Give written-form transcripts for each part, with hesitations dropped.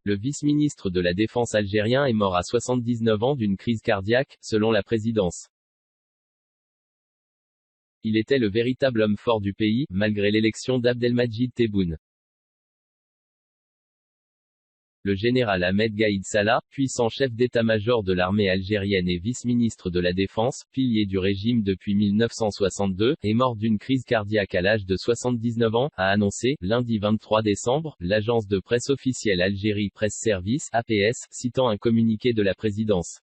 Le vice-ministre de la Défense algérien est mort à 79 ans d'une crise cardiaque, selon la présidence. Il était le véritable homme fort du pays, malgré l'élection d'Abdelmadjid Tebboune. Le général Ahmed Gaïd Salah, puissant chef d'état-major de l'armée algérienne et vice-ministre de la Défense, pilier du régime depuis 1962, est mort d'une crise cardiaque à l'âge de 79 ans, a annoncé, lundi 23 décembre, l'agence de presse officielle Algérie Presse Service, APS, citant un communiqué de la présidence.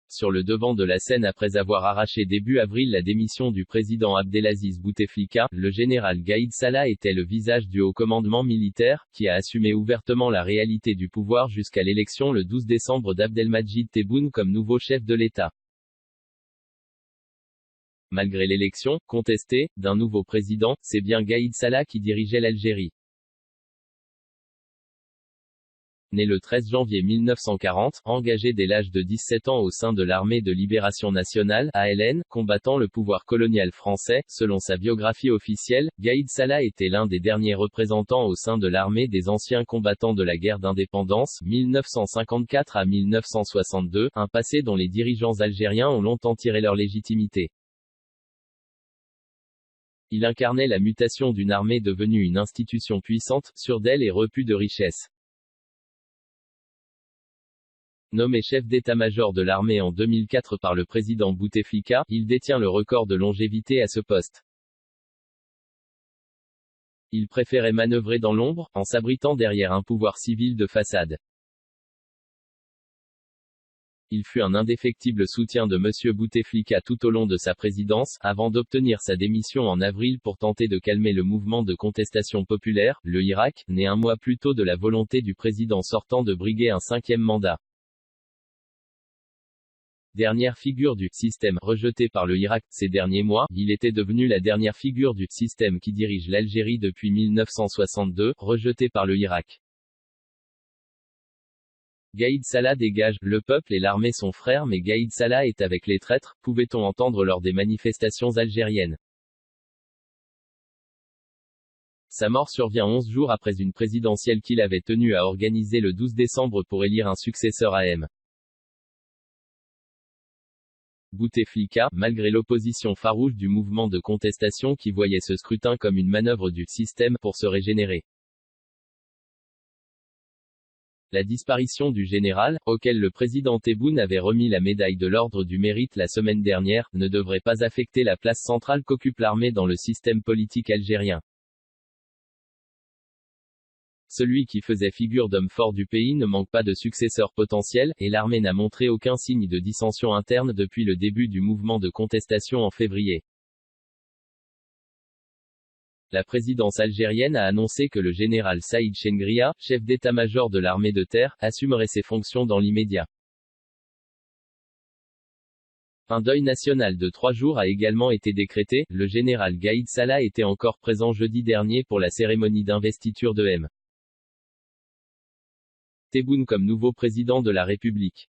Sur le devant de la scène après avoir arraché début avril la démission du président Abdelaziz Bouteflika, le général Gaïd Salah était le visage du haut commandement militaire, qui a assumé ouvertement la réalité du pouvoir jusqu'à l'élection le 12 décembre d'Abdelmadjid Tebboune comme nouveau chef de l'État. Malgré l'élection, contestée, d'un nouveau président, c'est bien Gaïd Salah qui dirigeait l'Algérie. Né le 13 janvier 1940, engagé dès l'âge de 17 ans au sein de l'Armée de Libération Nationale, ALN, combattant le pouvoir colonial français, selon sa biographie officielle, Gaïd Salah était l'un des derniers représentants au sein de l'armée des anciens combattants de la guerre d'indépendance, 1954 à 1962, un passé dont les dirigeants algériens ont longtemps tiré leur légitimité. Il incarnait la mutation d'une armée devenue une institution puissante, sûre d'elle et repue de richesse. Nommé chef d'état-major de l'armée en 2004 par le président Bouteflika, il détient le record de longévité à ce poste. Il préférait manœuvrer dans l'ombre, en s'abritant derrière un pouvoir civil de façade. Il fut un indéfectible soutien de M. Bouteflika tout au long de sa présidence, avant d'obtenir sa démission en avril pour tenter de calmer le mouvement de contestation populaire, le Hirak, né un mois plus tôt de la volonté du président sortant de briguer un 5e mandat. Dernière figure du système rejeté par le Hirak. Ces derniers mois, il était devenu la dernière figure du système qui dirige l'Algérie depuis 1962, rejeté par le Hirak. Gaïd Salah dégage, le peuple et l'armée sont frères mais Gaïd Salah est avec les traîtres, pouvait-on entendre lors des manifestations algériennes. Sa mort survient 11 jours après une présidentielle qu'il avait tenu à organiser le 12 décembre pour élire un successeur à M. Bouteflika, malgré l'opposition farouche du mouvement de contestation qui voyait ce scrutin comme une manœuvre du système pour se régénérer. La disparition du général, auquel le président Tebboune avait remis la médaille de l'ordre du mérite la semaine dernière, ne devrait pas affecter la place centrale qu'occupe l'armée dans le système politique algérien. Celui qui faisait figure d'homme fort du pays ne manque pas de successeur potentiel, et l'armée n'a montré aucun signe de dissension interne depuis le début du mouvement de contestation en février. La présidence algérienne a annoncé que le général Saïd Chengria, chef d'état-major de l'armée de terre, assumerait ses fonctions dans l'immédiat. Un deuil national de 3 jours a également été décrété. Le général Gaïd Salah était encore présent jeudi dernier pour la cérémonie d'investiture de M. Tebboune comme nouveau président de la République.